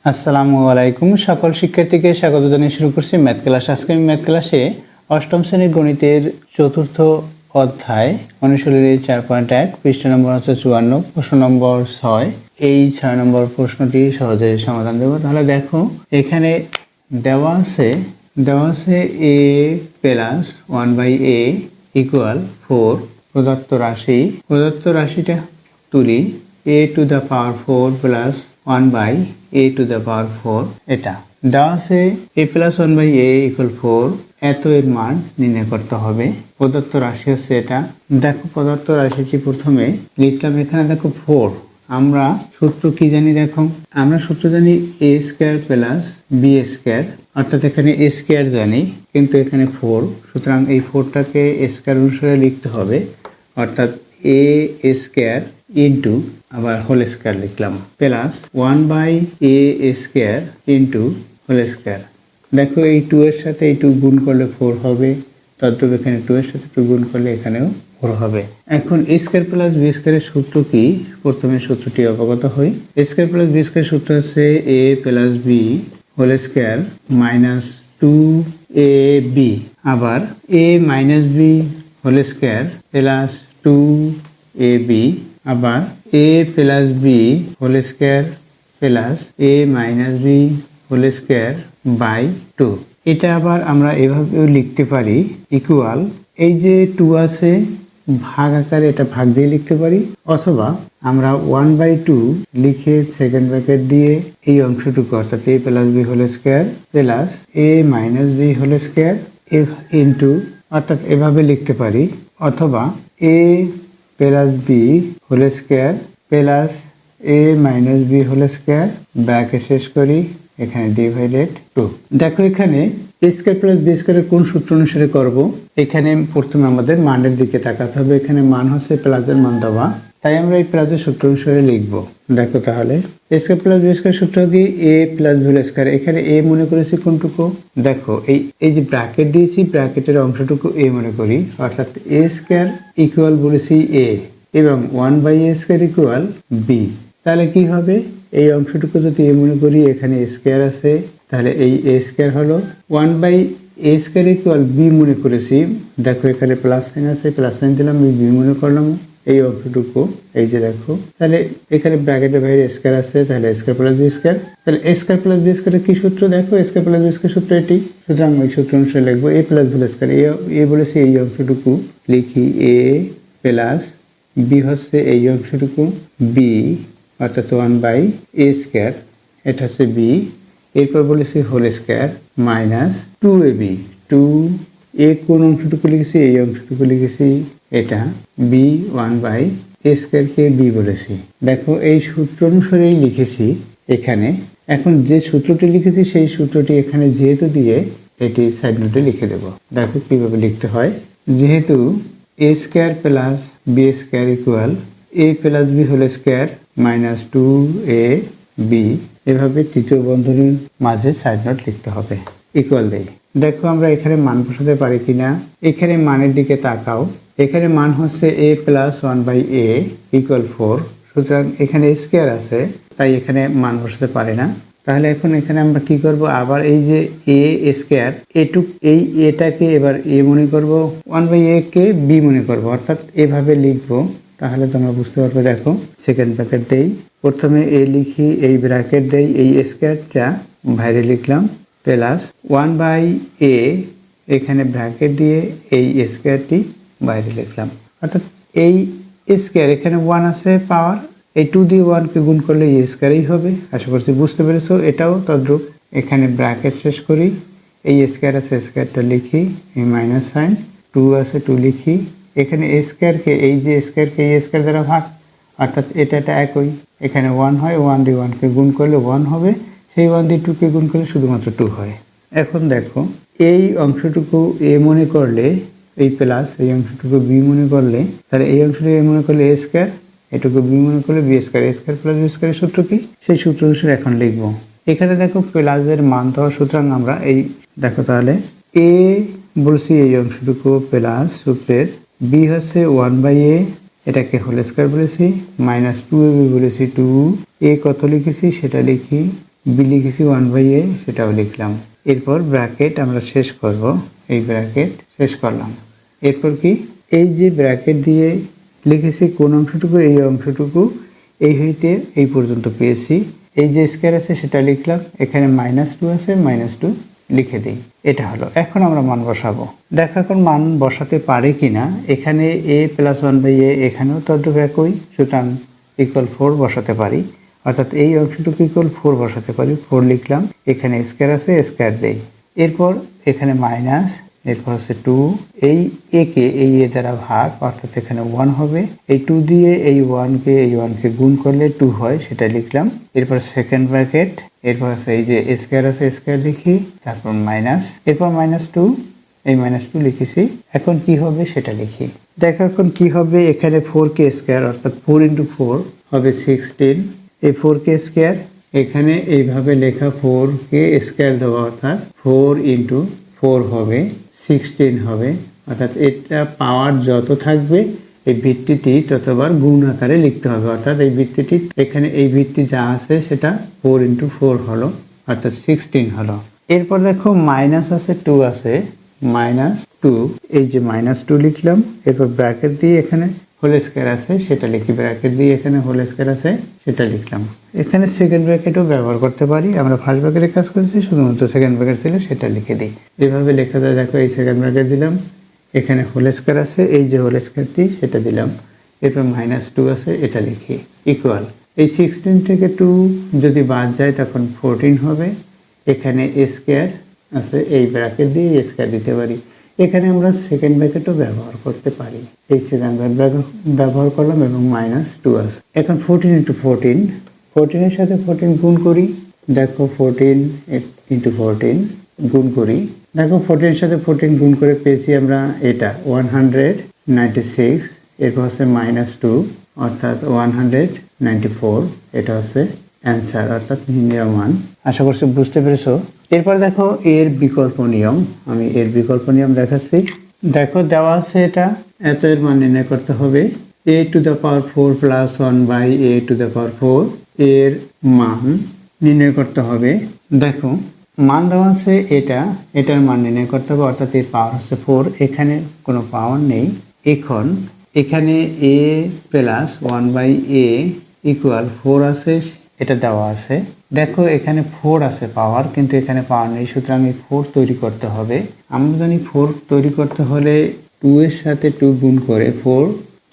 আসসালামু আলাইকুম। সকল শিক্ষার্থীকে স্বাগত জানিয়ে শুরু করছি ম্যাথ ক্লাস। আজকে আমি ম্যাথ ক্লাসে অষ্টম শ্রেণীর গণিতের চতুর্থ অধ্যায় অনুশীলনী 4.1 পৃষ্ঠা নম্বর হচ্ছে 54, প্রশ্ন নম্বর 6। এই 6 নম্বর প্রশ্নটি সহজে সমাধান দেব। তাহলে দেখো এখানে দেওয়া আছে a প্লাস 1/a ইকুয়াল 4। প্রদত্ত রাশিটা তুলি a to the power 4 plus 1/a to the power 4। এটা দেওয়া আছে a প্লাস 1/a ইকুয়াল 4। এত এর মান নির্ণয় করতে হবে। প্রদত্ত রাশি হচ্ছে এটা। দেখো প্রদত্ত রাশিটি প্রথমে লিখলাম। এখানে দেখো 4। আমরা সূত্র কি জানি? দেখো আমরা সূত্র জানি a square plus b square, অর্থাৎ এখানে a স্কয়ার জানি কিন্তু এখানে 4, সুতরাং এই 4টাকে স্কয়ার অনুসারে লিখতে হবে, অর্থাৎ a স্কয়ার ইন্টু আবার হোল স্কয়ার লিখলাম plus 1/a square into whole square. দেখো এই 2 এর সাথে এই 2 গুণ করলে 4 হবে, তদ্রূপ এখানে 2 এর সাথে 2 গুণ করলে এখানেও 4 হবে। এখন a স্কয়ার প্লাস b স্কয়ারের সূত্র কি? প্রথমে সূত্রটি অবগত হই। a square plus b square সূত্র হচ্ছে a plus b whole square minus 2ab, আবার a minus b whole square plus 2ab, আবার a plus b whole square plus a minus b whole square by 2। এটা আবার আমরা এভাবেও লিখতে পারি ইকুয়াল, এই যে 2 আছে ভাগ আকারে এটা ভাগ দিয়ে লিখতে পারি, অথবা আমরা 1/2 লিখে সেকেন্ড ব্র্যাকেট দিয়ে এই অংশটুকু অর্থাৎ a plus b whole square plus a minus b whole square into, অর্থাৎ এভাবে লিখতে পারি, অথবা a plus b whole square plus a minus b whole square bracket শেষ করি, এখানে ডিভাইডেড 2। দেখো এখানে a স্কয়ার প্লাস b স্কয়ারের কোন সূত্র অনুসারে করব? এখানে প্রথমে আমাদের মানের দিকে তাকাতে হবে। এখানে মান হচ্ছে প্লাসের মান দেওয়া, তাই আমরা এই প্লাসের সূত্র অনুসারে লিখব। দেখো তাহলে a square plus b square সূত্র কি? a plus b whole square. এখানে a মনে করেছি কোনটুকু? দেখো এই যে ব্র্যাকেট দিয়েছি, ব্র্যাকেটের অংশটুকু a মনে করি, অর্থাৎ a স্কয়ার ইকুয়াল বলেছি a এবং 1/a স্কয়ার ইকুয়াল b। তাহলে কি হবে? এই অংশটুকু যদি a মনে করি, এখানে a স্কয়ার আছে, তাহলে এই a স্কয়ার হলো 1/a স্কয়ার ইকুয়াল b মনে করেছি। দেখো এখানে প্লাস সাইন আছে, প্লাস সাইন দিলাম, b মনে করলাম এই অংশটুকু, এই যে দেখো, তাহলে এখানে ব্র্যাকেটের বাইরে স্কয়ার আছে, তাহলে স্কয়ার প্লাস বি স্কয়ার। তাহলে a স্কয়ার প্লাস বি স্কয়ারের কি সূত্র? দেখো a square plus B square সূত্র এটি, সুতরাং ওই সূত্র অনুসারে লিখবো a plus B square. a বলেছি এই অংশটুকু, লিখি a প্লাস b হচ্ছে এই অংশটুকু, b অর্থাৎ 1/a স্কয়ার, এটা হচ্ছে b, এরপর বলেছি whole square minus 2ab। 2a কোন অংশটুকু লিখেছি? এই অংশটুকু লিখেছি, এটা b 1/a স্কয়ারকে b বলেছি। দেখো এই সূত্র অনুসারেই লিখেছি এখানে। এখন যে সূত্রটি লিখেছি সেই সূত্রটি এখানে যেহেতু দিয়ে এটি সাইড নোটে লিখে দেব। দেখো কিভাবে লিখতে হয়। যেহেতু a square plus b square equal a plus b whole square minus 2ab, এভাবে তৃতীয় বন্ধনীর মাঝে সাইড নোট লিখতে হবে, ইকুয়াল দেই। দেখো আমরা এখানে মান বসাতে পারি কিনা। এখানে মানের দিকে তাকাও। এখানে মান হচ্ছে a প্লাস 1/a ইকুয়াল 4, সুতরাং এখানে স্কয়ার আছে, তাই এখানে মান বসাতে পারি না। তাহলে এখন এখানে আমরা কি করব? আবার এই যে a স্কয়ার, এই এটাকে এবার a মনে করব, 1/a কে b মনে করব, অর্থাৎ এভাবে লিখবো, তাহলে তোমরা বুঝতে পারবে। দেখো সেকেন্ড ব্র্যাকেট দেই, প্রথমে a লিখি, এই ব্র্যাকেট দেই, এই স্কয়ারটা বাইরে লিখলাম প্লাস 1/a, এখানে ব্র্যাকেট দিয়ে এই স্কয়ারটি বাইরে লিখলাম, অর্থাৎ এই স্কয়ার, এখানে 1 আছে পাওয়ার, এই 2 দিয়ে 1 কে গুণ করলে এই স্কয়ারই হবে। আশা করছি বুঝতে পেরেছো। এটাও তদ্রূপ, এখানে ব্র্যাকেট শেষ করি, এই স্কয়ার আছে, স্কয়ারটা লিখি, এই মাইনাস সাইন, 2 আছে 2 লিখি, এখানে স্কয়ারকে এই যে স্কয়ারকে এই স্কয়ার দ্বারা ভাগ, অর্থাৎ এটা একই, এখানে 1 হয়, 1 দিয়ে 1 কে গুণ করলে 1 হবে, সেই 1 দিয়ে 2 কে গুণ করলে শুধুমাত্র 2 হয়। এখন দেখো এই অংশটুকু a মনে করলে, এই প্লাস এই অংশটুকু b মনে করলে, তাহলে এই অংশটুকু a মনে করলে a স্কয়ার, এটুকু b মনে করলে b square. a square plus b স্কয়ারের সূত্র কি? সেই সূত্র অনুসারে এখন লিখবো। এখানে দেখো প্লাসের মান দেওয়া, সুতরাং আমরা এই দেখো তাহলে a বলছি এই অংশটুকু প্লাস সূত্রের, b হচ্ছে 1/a, এটাকে হোল স্কয়ার বলেছি, মাইনাস 2ab বলেছি, 2a কত লিখেছি সেটা লিখি, বি লিখেছি 1/a, সেটাও লিখলাম। এরপর ব্র্যাকেট আমরা শেষ করব, এই ব্র্যাকেট শেষ করলাম। এরপর কি, এই যে ব্র্যাকেট দিয়ে লিখেছি কোন অংশটুকু, এই অংশটুকু এই হইতে এই পর্যন্ত পেয়েছি। এই যে স্কয়ার আছে সেটা লিখলাম, এখানে -2 আছে, -2 লিখে দিই। এটা হলো। এখন আমরা মান বসাবো। দেখো এখন মান বসাতে পারে কিনা। এখানে a + 1/a, এখানেও তদ্রূপ একই, সুতরাং =4 বসাতে পারি। অর্থাৎ এই অংশটুকু =4 বসাতে পারি। 4 লিখলাম, এখানে স্কয়ার আছে, স্কয়ার দেই। এরপর এখানে মাইনাস, এরপর হচ্ছে 2, এই a কে এই a দ্বারা ভাগ, অর্থাৎ এখানে 1 হবে। এই 2 দিয়ে এই 1 কে গুণ করলে 2 হয়, সেটা লিখলাম। এরপর সেকেন্ড ব্র্যাকেট, এরপর আছে এই যে স্কয়ার আছে, স্কয়ার লিখি, তারপর মাইনাস, এরপর -2, এই -2 লিখেছি। এখন কি হবে সেটা লিখি। দেখো এখন কি হবে, এখানে 4k স্কয়ার অর্থাৎ 4 × 4 হবে 16। এই 4k স্কয়ার এখানে এইভাবে লেখা, 4k স্কয়ার দেওয়া, অর্থাৎ 4 × 4 হবে 16 হবে। অর্থাৎ এটা পাওয়ার যত থাকবে এই ভিত্তিটি ততবার গুণ আকারে লিখতে হবে। অর্থাৎ এই ভিত্তিটি এখানে এই ভিত্তি যা আছে সেটা 4 × 4 হলো, অর্থাৎ 16 হলো। এরপর দেখো মাইনাস আছে, 2 আছে, -2, এই যে -2 লিখলাম। এরপর ব্র্যাকেট দিয়ে এখানে হোল স্কয়ার আছে সেটা লিখি, ব্র্যাকেট দিয়ে এখানে হোল স্কয়ার আছে সেটা লিখলাম। এখানে সেকেন্ড ব্র্যাকেটও ব্যবহার করতে পারি, আমরা ফার্স্ট ব্র্যাকেটে কাজ করেছি, শুধুমাত্র সেকেন্ড ব্র্যাকেট ছিল সেটা লিখে দিই। এভাবে লেখা যায়। দেখো এই সেকেন্ড ব্র্যাকেট দিলাম, এখানে হোল স্কয়ার আছে, এই যে হোল স্কয়ারটি সেটা দিলাম। এরপর -2 আছে, এটা লিখি, ইকুয়াল। এই 16 থেকে 2 যদি বাদ যায় তখন 14 হবে। এখানে স্কয়ার আছে, এই ব্র্যাকেট দিয়ে স্কয়ার দিতে পারি। এখানে আমরা সেকেন্ড ব্র্যাকেটও ব্যবহার করতে পারি। এই সেকেন্ড ব্র্যাকেট ব্যবহার করলাম এবং -2 আছে। এখন 14 × 14, 14 এর সাথে 14 গুণ করি। দেখো 14 × 14 গুণ করি। দেখো 14 এর সাথে 14 গুণ করে পেয়েছি আমরা এটা 196। এরপর হচ্ছে -2 অর্থাৎ 194। এটা হচ্ছে অ্যান্সার, অর্থাৎ নির্ণেয় মান। আশা করছি বুঝতে পেরেছো। এরপর দেখো এর বিকল্প নিয়ম, আমি এর বিকল্প নিয়ম দেখাচ্ছি। দেখো দেওয়া আছে এটা, এত এর মান নির্ণয় করতে হবে। a⁴ + 1/a⁴ এর মান নির্ণয় করতে হবে। দেখো মান দেওয়া আছে, এটার মান নির্ণয় করতে হবে, অর্থাৎ এর পাওয়ার হচ্ছে 4। এখানে কোনো পাওয়ার নেই। এখন এখানে a + 1/a = 4 আছে, এটা দেওয়া আছে। দেখো এখানে 4 আছে পাওয়ার, কিন্তু এখানে পাওয়ার নেই, সুতরাং এই 4 তৈরি করতে হবে। আমরা জানি 4 তৈরি করতে হলে 2 এর সাথে 2 গুণ করে 4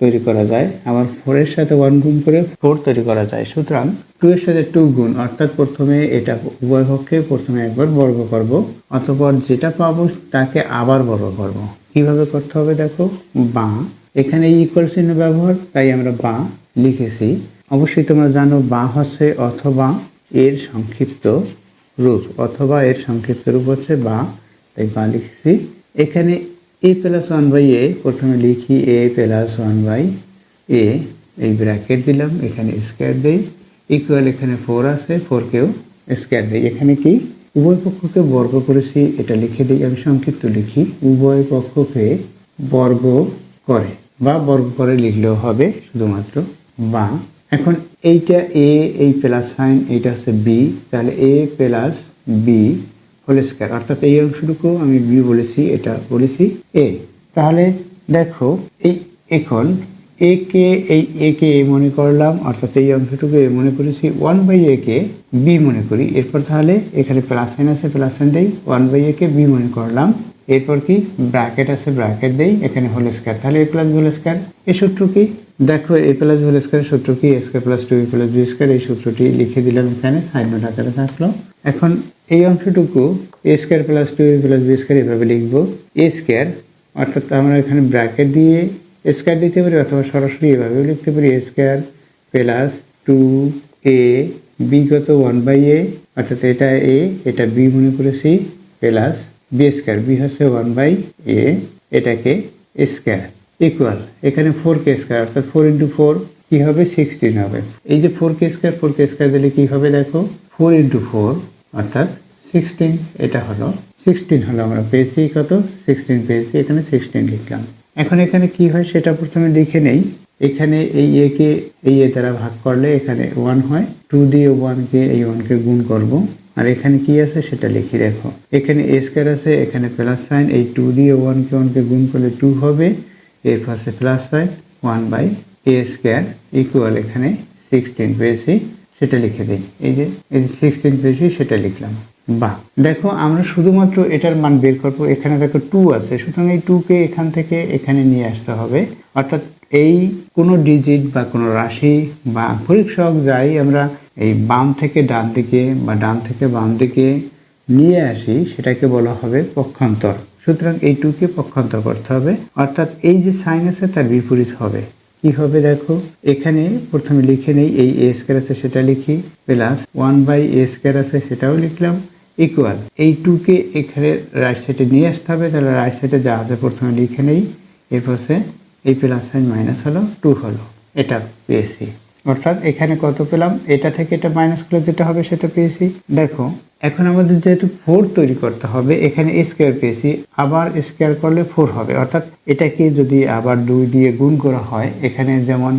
তৈরি করা যায়, আবার 4 এর সাথে 1 গুণ করে 4 তৈরি করা যায়। সুতরাং 2 এর সাথে 2 গুণ, অর্থাৎ প্রথমে এটা উভয় পক্ষে প্রথমে একবার বর্গ করব, অতঃপর যেটা পাবো তাকে আবার বর্গ করব। কিভাবে করতে হবে দেখো, বা এখানে ইকুয়াল চিহ্ন ব্যবহার, তাই আমরা বা লিখেছি। অবশ্যই তোমরা জানো বা হচ্ছে অথবা এর সংক্ষিপ্ত রূপ, অথবা এর সংক্ষিপ্ত রূপ হচ্ছে বা, তাই বা লিখেছি। এখানে a + 1/a, প্রথমে লিখি a + 1/a, এই ব্র্যাকেট দিলাম, এখানে স্কয়ার দেই, ইকুয়াল, এখানে 4 আছে, 4 কেও স্কয়ার দেই। এখানে কি উভয় পক্ষকে বর্গ করেছি, এটা লিখে দিই। আমি সংক্ষিপ্ত লিখি, উভয় পক্ষকে বর্গ করে, বা বর্গ করে লিখলেও হবে, শুধুমাত্র বা। এখন এইটা a, এই প্লাস সাইন, এইটা হচ্ছে b, তাহলে a + b হোল স্কয়ার, অর্থাৎ এই অংশটুকু আমি b বলেছি, এটা বলেছি a। তাহলে দেখো এই এখন a কে a মনে করলাম, অর্থাৎ এই অংশটুকু a মনে করেছি, 1/a কে b মনে করি। এরপর তাহলে এখানে প্লাস সাইন আছে, প্লাস সাইন দেই, 1/a কে b মনে করলাম। এরপর কি ব্র্যাকেট আছে, ব্র্যাকেট দেই, এখানে হোল স্কয়ার, তাহলে a + হোল স্কয়ার। এই সূত্র কি দেখো, a + হোল স্কয়ারের সূত্র কি, a² + 2ab + b², এই সূত্রটি লিখে দিলাম, এখানে সাইন নোট আকারে থাকলো। এখন এই অংশটুকু a² + 2ab + b² এভাবে লিখবো, a², অর্থাৎ আমরা এখানে ব্র্যাকেট দিয়ে স্কয়ার দিতে পারি, অথবা সরাসরি এভাবেও লিখতে পারি, a² + 2ab কত 1/a, অর্থাৎ এটা a, এটা b মনে করেছি, প্লাস b², b হচ্ছে 1/a, এটাকে স্কয়ার, ইকুয়াল, এখানে 4k স্কয়ার, অর্থাৎ 4 × 4 কি হবে 16 হবে। এই যে 4k স্কয়ার দিলে কি হবে দেখো, 4 × 4 অর্থাৎ 16, এটা হলো 16 হলো, আমরা পেয়েছি কত 16 পেয়েছি, এখানে 16 লিখলাম। এখন এখানে কি হয় সেটা প্রথমে লিখে নেই। এখানে এই এ কে এই এ দ্বারা ভাগ করলে এখানে 1 হয়, 2 দিয়ে 1 কে এই 1 কে গুণ করব, আর এখানে কি আছে সেটা লিখি। দেখো এখানে a স্কয়ার আছে, এখানে প্লাস সাইন, এই 2 দিয়ে 1 কে গুণ করলে 2 হবে, এর পাশে plus sign 1/a square equal এখানে 16 পেয়েছি, সেটা লিখে দিই। এই যে 16 পেয়েছি সেটা লিখলাম। বাহ, দেখো আমরা শুধুমাত্র এটার মান বের করবো। এখানে দেখো 2 আছে, সুতরাং এই 2 কে এখান থেকে এখানে নিয়ে আসতে হবে। অর্থাৎ এই কোনো ডিজিট বা কোনো রাশি বা আক্ষরিক সহগ যাই আমরা এই বাম থেকে ডান দিকে বা ডান থেকে বাম দিকে নিয়ে আসি, সেটাকে বলা হবে পক্ষান্তর। সুতরাং এই 2 কে পক্ষান্তর করতে হবে, অর্থাৎ এই যে সাইন আছে তার বিপরীত হবে। কি হবে দেখো, এখানে প্রথমে লিখে নেই, এই a স্কয়ার আছে সেটা লিখি, প্লাস 1/a স্কয়ার আছে সেটাও লিখলাম, ইকুয়াল এই 2 কে এখানে রাইট সাইডে নিয়ে আসতে হবে। তাহলে রাইট সাইডে যা আছে প্রথমে লিখে নেই, এরপর এই প্লাস সাইন মাইনাস হলো, 2 হলো, এটা পেয়েছি। অর্থাৎ এখানে কত পেলাম, এটা থেকে এটা মাইনাস করলে যেটা হবে সেটা পেয়েছি। দেখো এখন আমাদের যেহেতু 4 তৈরি করতে হবে, এখানে স্কয়ার পেয়েছি, আবার স্কয়ার করলে 4 হবে। অর্থাৎ এটাকে যদি আবার 2 দিয়ে গুণ করা হয়, এখানে যেমন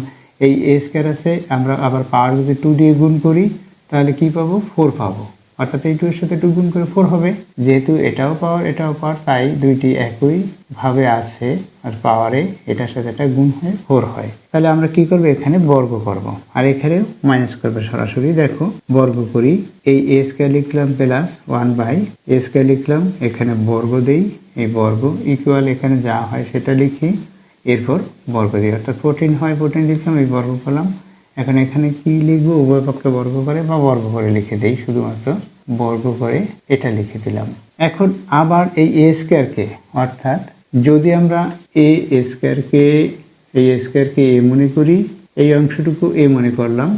এই a স্কয়ার আছে, আমরা আবার পাওয়ার যদি 2 দিয়ে গুণ করি তাহলে কি পাবো, 4 পাবো। অর্থাৎ এই 2 এর সাথে 2 গুণ করে 4 হবে। যেহেতু এটাও পাওয়ার এটাও পাওয়ার, তাই দুইটি একই ভাবে আছে, আর পাওয়ারে এটার সাথে এটা গুণ হয়ে 4 হয়। তাহলে আমরা কি করব, এখানে বর্গ করব, আর এখানেও মাইনাস করবে সরাসরি। দেখো বর্গ করি, এই a স্কয়ার লিখলাম প্লাস 1/a স্কয়ার লিখলাম, এখানে বর্গ দেই, এই বর্গ ইকুয়াল এখানে যা হয় সেটা লিখি, এরপর বর্গ দিই, অর্থাৎ 14 হয়, 14 লিখলাম, এই বর্গ করলাম। এখন এখানে কি লিখবো, উভয় পক্ষে বর্গ করে বা বর্গ করে লিখে দেই, শুধুমাত্র বর্গ করে এটা লিখে দিলাম। এখন আবার এই a স্কয়ারকে, অর্থাৎ যদি আমরা a স্কয়ারকে a মনে করি, এই অংশটুকু a মনে করলাম,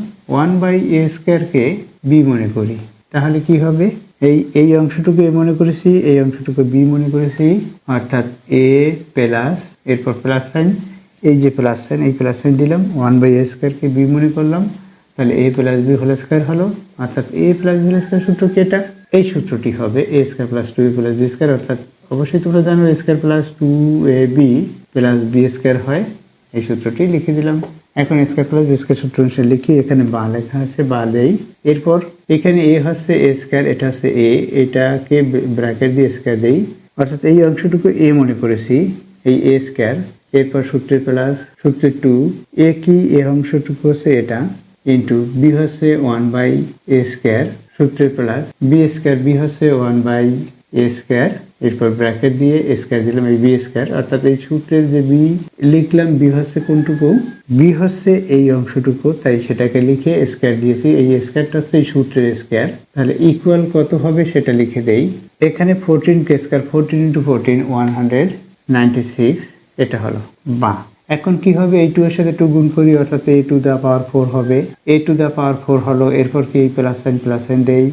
1/a স্কয়ারকে b মনে করি, তাহলে কি হবে, এই অংশটুকু a মনে করেছি, এই অংশটুকু b মনে করেছি, অর্থাৎ a প্লাস এরপর প্লাস সাইন, এই যে প্লাস সাইন, এই প্লাস সাইন দিলাম, 1/a স্কয়ারকে b মনে করলাম, তাহলে a plus b whole square হলো। অর্থাৎ a plus b whole square সূত্র কি এটা, এই সূত্রটি হবে a square plus 2a plus b square. অর্থাৎ অবশ্যই তোমরা জানো a square plus 2ab plus b square হয়, এই সূত্রটি লিখে দিলাম। এখন স্কয়ার প্লাস বি স্কয়ার সূত্র অনুসারে লিখি, এখানে বা লেখা আছে, বা দেই, এরপর এখানে a হচ্ছে a স্কয়ার, এটা হচ্ছে a, এটাকে ব্র্যাকেট দিয়ে স্কয়ার দেই, অর্থাৎ এই অংশটুকু a মনে করেছি, এই a স্কয়ার, এরপর সূত্রের প্লাস সূত্রের 2, a কি, এ অংশটুকু হচ্ছে এটা, ইন্টু b হচ্ছে 1/a স্কয়ার, সূত্রের প্লাস b স্কয়ার, b হচ্ছে 1/a স্কয়ার, এরপর ব্র্যাকেট দিয়ে স্কয়ার দিলাম, এই b স্কয়ার, অর্থাৎ এই সূত্রের যে b লিখলাম, b হচ্ছে কোনটুকু, b হচ্ছে এই অংশটুকু, তাই সেটাকে লিখে স্কয়ার দিয়েছি, এই স্কয়ারটা হচ্ছে এই সূত্রের স্কয়ার। তাহলে ইকুয়াল কত হবে সেটা লিখে দেই, এখানে 14 কে স্কয়ার, 14 × 14 196, এটা হলো। বা এখন কি হবে, এই 2 এর সাথে 2 গুণ করি, অর্থাৎ a টু দা পাওয়ার 4 হবে, a টু দা পাওয়ার 4 হলো। এরপর কি প্লাস সাইন দেই,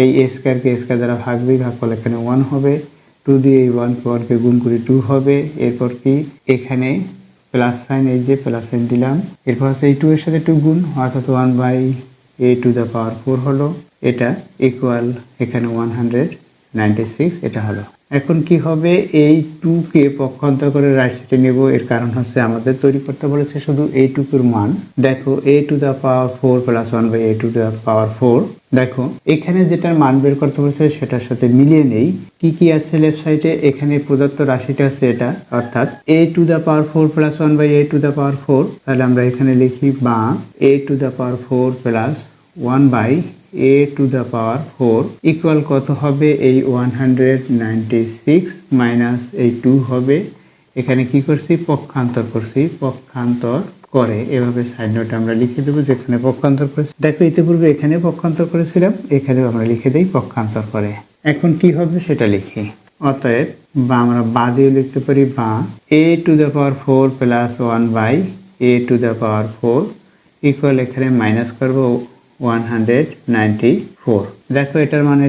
এই a স্কয়ারকে স্কয়ার দ্বারা ভাগ করলে এখানে 1 হবে, 2 দিয়ে এই 1 কে গুণ করি 2 হবে। এরপর কি এখানে প্লাস সাইন, এই যে প্লাস সাইন দিলাম, এরপর হচ্ছে এই 2 এর সাথে 2 গুণ, অর্থাৎ 1/a টু দা পাওয়ার 4 হলো, এটা ইকুয়াল এখানে 196, এটা হলো। এখন কি হবে, এই 2 কে পক্ষান্তর করে রাইট সাইডে নেব, এর কারণ হচ্ছে আমাদের তৈরি করতে বলেছে শুধু এইটুকুর মান। দেখো a to the power 4 plus 1/a to the power 4, দেখো এখানে যেটার মান বের করতে বলেছে সেটার সাথে মিলিয়ে নেই, কি কি আছে লেফট সাইডে, এখানে প্রদত্ত রাশিটা আছে এটা, অর্থাৎ a to the power 4 plus 1/a to the power 4, তাহলে আমরা এখানে লিখি বা a to the power 4 plus 1/a to the power 4 equal কত হবে, এই 196 মাইনাস এই 2 হবে, এখানে কি করছি, পক্ষান্তর করছি, পক্ষান্তর করে এভাবে সাইড নোট আমরা লিখে দেবো, যেখানে পক্ষান্তর করেছি। দেখো ইতিপূর্বে এখানে পক্ষান্তর করেছিলাম, এখানেও আমরা লিখে দিই পক্ষান্তর করে। এখন কি হবে সেটা লিখি, অতএব বা আমরা বা দিয়ে লিখতে পারি, বা a to the power 4 plus 1/a to the power 4 equal, এখানে মাইনাস করবো 194। দেখো এটার মান,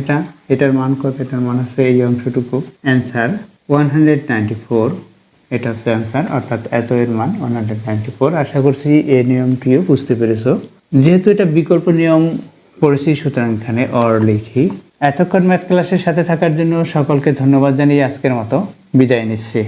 এটার মান কত, এটার মান হচ্ছে এই অংশটুকু, অ্যান্সার 194, এটা হচ্ছে অ্যান্সার, অর্থাৎ এত এর মান 194। আশা করছি এই নিয়মটিও বুঝতে পেরেছো। যেহেতু এটা বিকল্প নিয়ম পড়েছি, সুতরাং এখানে অর লিখি। এতক্ষণ ম্যাথ ক্লাসের সাথে থাকার জন্য সকলকে ধন্যবাদ জানিয়ে আজকের মতো বিদায় নিচ্ছি।